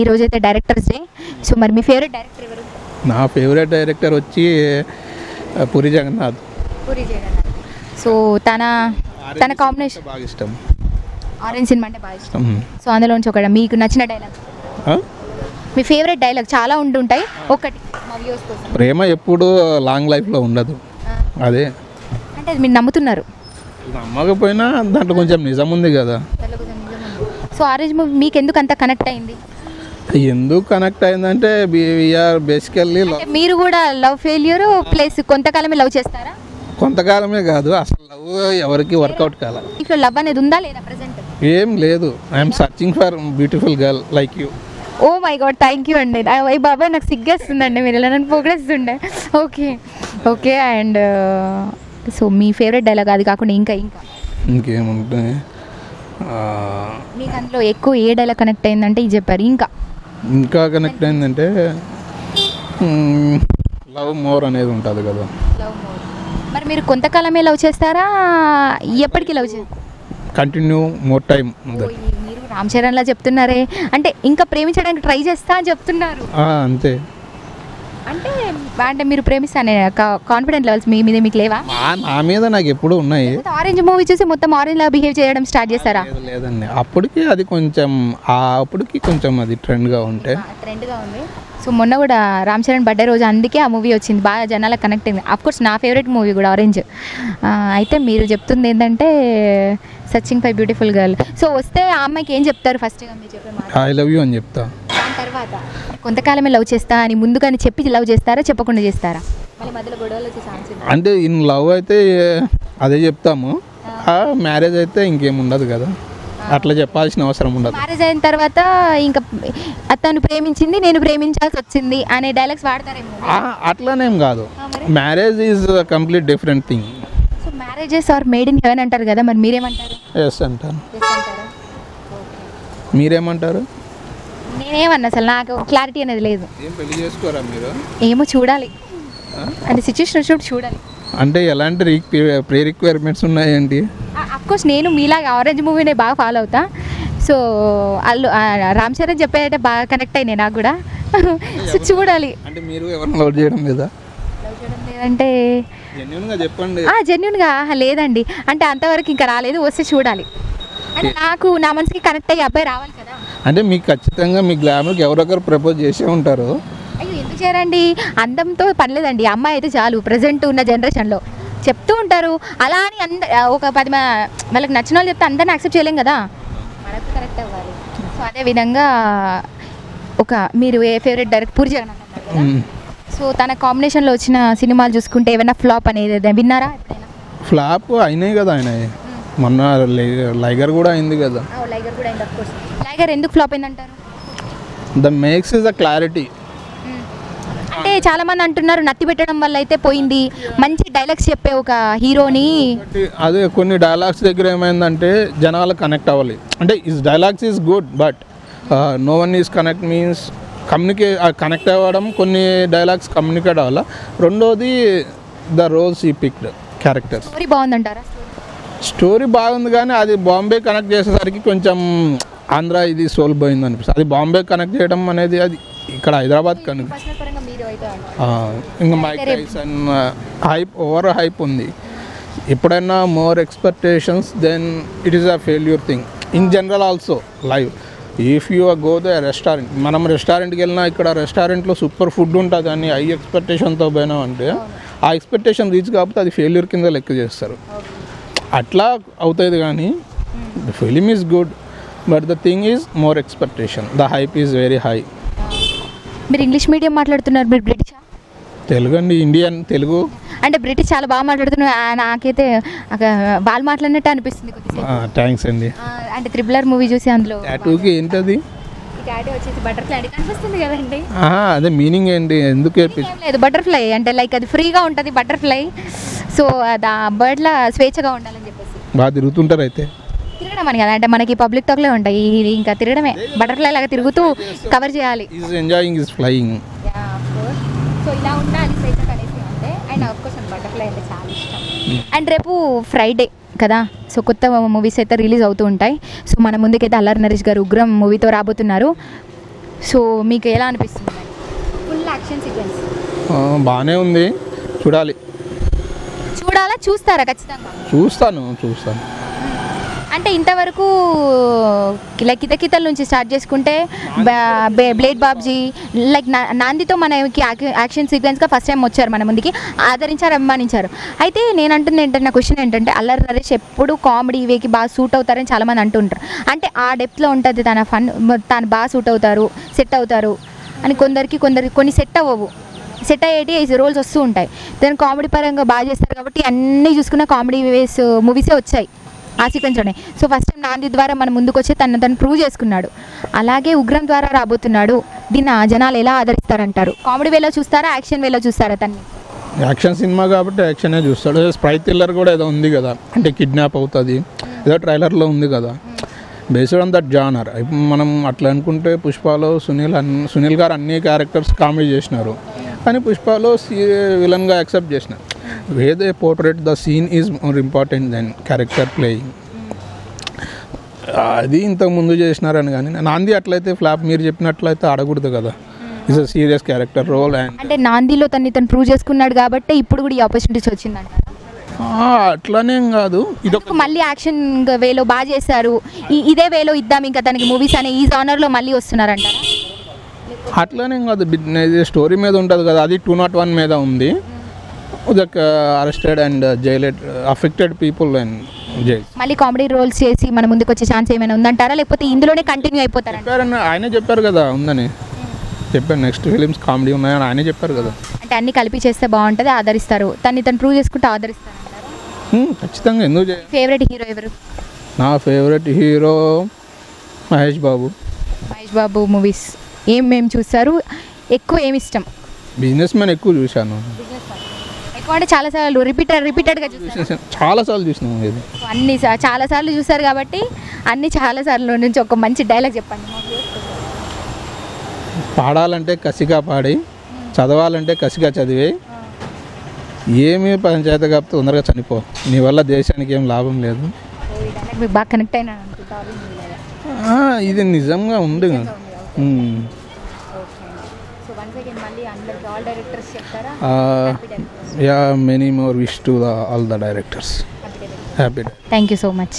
ఈరోజైతే directors day. So మరి మీ favourite director ఎవరు? నా ఫేవరెట్ డైరెక్టర్ వచ్చి పూరి జగన్నాథ్. పూరి జగన్నాథ్. సో తన కాంబినేషన్ బాగా ఇష్టం. ఆరెంజ్ సినిమా అంటే బాగా ఇష్టం. సో అందులోంచి ఒకటి మీకు నచ్చిన డైలాగ్, మీ ఫేవరెట్ డైలాగ్ చాలా ఉంటుంటాయి, ఒకటి మా వ్యూస్ కోసం. ప్రేమ ఎప్పుడు లాంగ్ లైఫ్లో ఉండదు, అదే అంటే మీరు నమ్ముతున్నారు? నమ్మకపోయినా దాంట్లో కొంచెం నిజం ఉంది కదా. సో ఆరెంజ్ మూవీ మీకు ఎందుకు అంత కనెక్ట్ అయింది? ఎందుకు కనెక్ట్ అయిందంటే వీఆర్ బేసికల్లీ మీరు కూడా లవ్ ఫెయిల్యూర్ ప్లస్ కొంతకాలమే లవ్ చేస్తారా? కొంతకాలమే కాదు, అసలు లవ్ ఎవరికి వర్కౌట్ కాల. ఇప్పుడు లవ్ అనేది ఉందా లేదా ప్రెసెంట్? ఏం లేదు, I'm searching for beautiful girl like you. Oh my god, thank you అండి. అయ్యి బాబాయ్ నాకు సిగ్గేస్తుందండి, మీరు ఇలా నన్ను పొగిడేస్తుండే. Okay okay. అండ్ సో మీ ఫేవరెట్ డైలాగ్ అది కాకుండా ఇంకేముంటాయి మీకు అందులో ఎక్కువ ఏ డైలాగ్ కనెక్ట్ అయిందంటే ఇది చెప్పారు. ఇంకా కనెక్ట్ అయిందంటే లవ్ మోర్ అనేది ఉంటుంది కదా. Love more. మరి మీరు కొంతకాలమే లవ్ చేస్తారా, ఎప్పటికీ లవ్ చేస్తారు? Continue more time. మీరు రామ్ చరణ్లా చెప్తున్నారే, అంటే ఇంకా ప్రేమించడానికి ట్రై చేస్తా అని చెప్తున్నారు. అంతే. అంటే అంటే మీరు ప్రేమిస్తానే కాన్ఫిడెంట్ లెవెల్స్ మీ మీద మీకు లేవా? నా మీద నాకు ఎప్పుడు ఉన్నాయి. ఆరెంజ్ మూవీ చూసి మొత్తం ఆరెంజ్ లా బిహేవ్ చేయడం స్టార్ట్ చేస్తారా? లేదండి, అప్పటికి అది కొంచెం అది ట్రెండ్గా ఉంది. సో మొన్న కూడా రామ్ చరణ్ బర్త్డే రోజు అందుకే ఆ మూవీ వచ్చింది, బాగా జనాలకు కనెక్ట్ అయింది. అఫ్కోర్స్ నా ఫేవరెట్ మూవీ కూడా ఆరెంజ్. అయితే మీరు చెప్తుంది ఏంటంటే searching for beautiful girl. So వస్తే ఆ అమ్మాయికి ఏం చెప్తారు? ఫస్ట్గా మీరు చెప్పే మాట ఐ లవ్ యూ అని చెప్తా. దాని తర్వాత కొంతకాలమే లవ్ చేస్తా అని ముందుగానే చెప్పి లవ్ చేస్తారా, చెప్పకుండా చేస్తారా? మళ్ళీ మధ్యలో గొడవలు వచ్చి ఛాన్స్ అంటే ఇన్ లవ్ అయితే అదే చెప్తాము, మ్యారేజ్ అయితే ఇంకేముండదు కదా, అట్లా చెప్పాల్సిన అవసరం ఉండదు. మ్యారేజ్ అయిన తర్వాత ఇంకా అతను ప్రేమించింది నేను ప్రేమించాల్సి వచ్చింది అనే డైలాగ్స్ వాడతారేమో. అట్లానేం కాదు, marriage is complete different thing. So marriages are made in heaven అంటారు కదా, మరి మీరేమంటారు? ఎస్ అంటాను. మీరేమంటారు? నేనేమన్నా, అసలు నాకు క్లారిటీ అనేది లేదు. ఏం పెళ్లి చేసుకోరా మీరు? ఏమో చూడాలి, అంటే సిచ్యువేషన్ వచ్చినప్పుడు చూడాలి. అంటే ఎలాంటి ప్రీ రిక్వైర్మెంట్స్ ఉన్నాయండి? అఫ్కోర్స్ నేను మీలాగా ఆరెంజ్ మూవీనే బాగా ఫాలో అవుతా. సో వాళ్ళు రామ్ చరణ్ చెప్పేదంటే బాగా కనెక్ట్ అయినాయి నాకు కూడా. సో చూడాలి. అంటే మీరు ఎవరిని లవ్ చేయడం లేదా? లేదంటే జెన్యూన్గా చెప్పండి. జెన్యూన్గా లేదండి, అంటే అంతవరకు ఇంకా రాలేదు, వస్తే చూడాలి. అంటే నాకు నా మనసుకి కనెక్ట్ అయ్యి అబ్బాయి రావాలి కదా. అంటే మీకు ఖచ్చితంగా మీ గ్లామర్కి ఎవరొకరు ప్రపోజ్ చేసే ఉంటారు. అయ్యో ఎందుకు చేయరండి, అందంతో పనిలేదండి, అమ్మాయి అయితే చాలు. ప్రజెంట్ ఉన్న జనరేషన్లో చెప్తూ ఉంటారు అలా అని ఒక 10 వాళ్ళకి నచ్చిన వాళ్ళు చెప్తే అందరిని యాక్సెప్ట్ చేయలేం కదా, మనకు కరెక్ట్ అవ్వాలి. సో అదేవిధంగా మీరు ఏ ఫేవరెట్ డైరెక్టర్? పూరి జగన్నాథ్ అన్నారు కదా. సో తన కాంబినేషన్లో వచ్చిన సినిమాలు చూసుకుంటే ఏమైనా ఫ్లాప్ అనేది విన్నారా ఎప్పుడైనా? ఫ్లాప్ అయినాయి కదా ఆయన, మొన్న లైగర్ కూడా అయింది కదా. లైగర్ కూడా అయింది. అఫ్కోర్స్ లైగర్ ఎందుకు ఫ్లాప్ అయిందంటారు? The makes is the clarity. అంటే చాలా మంది అంటున్నారు నత్తి పెట్టడం వల్ల అయితే పోయింది, మంచి డైలాగ్స్ చెప్పే ఒక హీరోని. అదే కొన్ని డైలాగ్స్ దగ్గర ఏమైందంటే జనాలు కనెక్ట్ అవ్వాలి, అంటే is dialogues is good but no one is connect means connect అవ్వడం, కొన్ని డైలాగ్స్ కమ్యూనికేట్ అవ్వాలి. రెండోది ద రోల్స్ ఈ పిక్డ్ క్యారెక్టర్స్. స్టోరీ బాగుందంటారా? స్టోరీ బాగుంది కానీ అది బాంబే కనెక్ట్ చేసేసరికి కొంచెం ఆంధ్ర ఇది సోల్ పోయింది అనిపిస్తుంది. అది బాంబే కనెక్ట్ చేయడం అనేది అది ఇక్కడ హైదరాబాద్ కనెక్ట్. ఇంకా Mike Tyson hype, over hype ఉంది. ఎప్పుడైనా more expectations then it is a failure thing in general also live. If you go the restaurant, మనం రెస్టారెంట్కి వెళ్ళినా ఇక్కడ రెస్టారెంట్లో సూపర్ ఫుడ్ ఉంటుంది అని హై ఎక్స్పెక్టేషన్తో పోయినాం అంటే ఆ ఎక్స్పెక్టేషన్ రీచ్ కాకపోతే అది ఫెయిల్యూర్ కింద లెక్క చేస్తారు. అట్లా అవుతుంది కానీ the film is good but the thing is more expectation, the hype is very high. మీరు ఇంగ్లీష్ మీడియం మాట్లాడుతున్నారు, మీరు బ్రిటిషా? తెలుగు అండి, ఇండియన్ తెలుగు. అంటే బ్రిటిష్ చాలా బాగా మాట్లాడుతున్నారు, నాకైతే వాళ్ళు మాట్లాడినట్టు అనిపిస్తుంది. థ్యాంక్స్ అండి. అంటే RRR మూవీ చూసి అందులో టాటూకి ఏంటది? టాటూ వచ్చేసి బటర్ఫ్లై కనిపిస్తుంది కదండి. అదే మీనింగ్ ఏంటి? ఎందుకు లేదు, బటర్ఫ్లై అంటే లైక్ అది ఫ్రీగా ఉంటుంది బటర్ఫ్లై. సో అది ఆ బర్డ్లా స్వేచ్ఛగా ఉండాలని చెప్పేసి బాగా తిరుగుతుంటారు. అయితే తిరగడం అని కదా, అంటే మనకి పబ్లిక్ టాక్లే ఉంటాయి, ఇంకా తిరగడమే, బటర్ఫ్లై లాగా తిరుగుతూ కవర్ చేయాలి. Is enjoying is flying. So ఇలా ఉండాలి స్వేచ్ఛ కలిసి అంటే. అండ్ ఆఫ్కోర్స్ బటర్ఫ్లై అంటే చాలా ఇష్టం. అండ్ రేపు ఫ్రైడే కదా, సో కొత్త మూవీస్ అయితే రిలీజ్ అవుతూ ఉంటాయి. సో మన ముందుకైతే అల్లరి నరేష్ గారు ఉగ్రం మూవీతో రాబోతున్నారు. సో మీకు ఎలా అనిపిస్తుంది ఫుల్ యాక్షన్ సీక్వెన్స్? బాగానే ఉంది, చూడాలి. చూడాలా, చూస్తారా ఖచ్చితంగా? చూస్తాను. అంటే ఇంతవరకు కితకితల నుంచి స్టార్ట్ చేసుకుంటే బ్లేడ్ బాబ్జీ లైక్ నాందితో మనకి యాక్షన్ సీక్వెన్స్గా ఫస్ట్ టైం వచ్చారు మన ముందుకి, ఆదరించారు, అభిమానించారు. అయితే నేను అంటుంది ఏంటంటే, నా క్వశ్చన్ ఏంటంటే, అల్లరి నరేష్ ఎప్పుడు కామెడీ వేకి బాగా సూట్ అవుతారని చాలామంది అంటుంటారు. అంటే ఆ డెప్త్లో ఉంటుంది తన ఫన్, తను బాగా సూట్ అవుతారు, సెట్ అవుతారు అని కొందరికి కొన్ని సెట్ అవ్వవు. సెట్ అయ్యేటి రోల్స్ వస్తూ ఉంటాయి. దాని కామెడీ పరంగా బాగా చేస్తారు కాబట్టి అన్నీ చూసుకున్న కామెడీ మూవీసే వచ్చాయి ఆ సీక్వెన్స్లోనే. సో ఫస్ట్ టైం నాంది ద్వారా మన ముందుకు వచ్చి తను ప్రూవ్ చేసుకున్నాడు. అలాగే ఉగ్రం ద్వారా రాబోతున్నాడు. దీన్ని జనాలు ఎలా ఆదరిస్తారంటారు? కామెడీ వేలో చూస్తారా, యాక్షన్ వేలో చూస్తారా? తన్ని యాక్షన్ సినిమా కాబట్టి యాక్షనే చూస్తాడు. స్పై థ్రిల్లర్ కూడా ఏదో ఉంది కదా, అంటే కిడ్నాప్ అవుతుంది, ఏదో ట్రైలర్లో ఉంది కదా, బేస్డ్ ఆన్ దట్ జానర్. ఇప్పుడు మనం అట్లా అనుకుంటే పుష్పలో సునీల్ గారు అన్ని క్యారెక్టర్స్ కామెడీ చేసినారు, కానీ పుష్పలో విలన్గా యాక్సెప్ట్ చేసినారు. where they portray the scene is more important than character playing. అది ఇంతకుముందు చేసినారని, కానీ నాంది అట్లయితే ఫ్లాప్ మీరు చెప్పినట్లయితే ఆడకూడదు కదా. It's a serious character role. And అంటే నాందిలో తను ప్రూవ్ చేసుకున్నాడు కాబట్టి ఇప్పుడు కూడా ఈ ఆపర్చునిటీస్ వచ్చిందంట. అట్లానేం కాదు, ఇది మళ్ళీ యాక్షన్ వేలో బాగా చేశారు, ఇదే వేలో ఇద్దాం ఇంకా తనకి మూవీస్ అనే ఈ జానర్లో మళ్ళీ వస్తున్నారంట. అట్లానేం కాదు, స్టోరీ మీద ఉంటుంది కదా, అది 201 మీద ఉంది. Arrested and jailed affected people and jail. మళ్ళీ కామెడీ రోల్స్ చేసి మన ముందుకు వచ్చే ఛాన్స్ ఏమైనా ఉందంటారా, లేకపోతే ఇందులోనే కంటిన్యూ అయిపోతారా? ఆయనే చెప్పారు కదా ఉందని, చెప్పారు నెక్స్ట్ ఫిలిమ్స్ కామెడీ ఉన్నాయని ఆయనే చెప్పారు కదా. అంటే అన్ని కలిపి చేస్తే బాగుంటుంది, ఆదరిస్తారు, తను ప్రూవ్ చేసుకుంటే ఆదరిస్తారు. ఖచ్చితంగా. ఎందుకు చేయాలి? ఫేవరెట్ హీరో ఎవరు? నా favourite hero Mahesh Babu. Mahesh Babu movies ఏం చూస్తారు? ఎక్కువ ఏమి ఇష్టం? బిజినెస్ మ్యాన్ ఎక్కువ చూశాను. ఎక్కువ అంటే చాలాసార్లు రిపీటెడ్గా చూసాను, చాలాసార్లు చూసినాము. ఇది అన్ని చాలాసార్లు చూసారు కాబట్టి చాలాసార్లు నుంచి ఒక మంచి డైలాగ్ చెప్పండి. పాడాలంటే కసిగా పాడి, చదవాలంటే కసిగా చదివే, ఏమీ పంచాయతీ కాకపోతే తొందరగా చనిపో, నీ వల్ల దేశానికి ఏం లాభం లేదు. మీకు బాగా కనెక్ట్ అయినా? ఇది నిజంగా ఉంది. Yeah, many more wish to all the directors. Happy day. Thank you so much.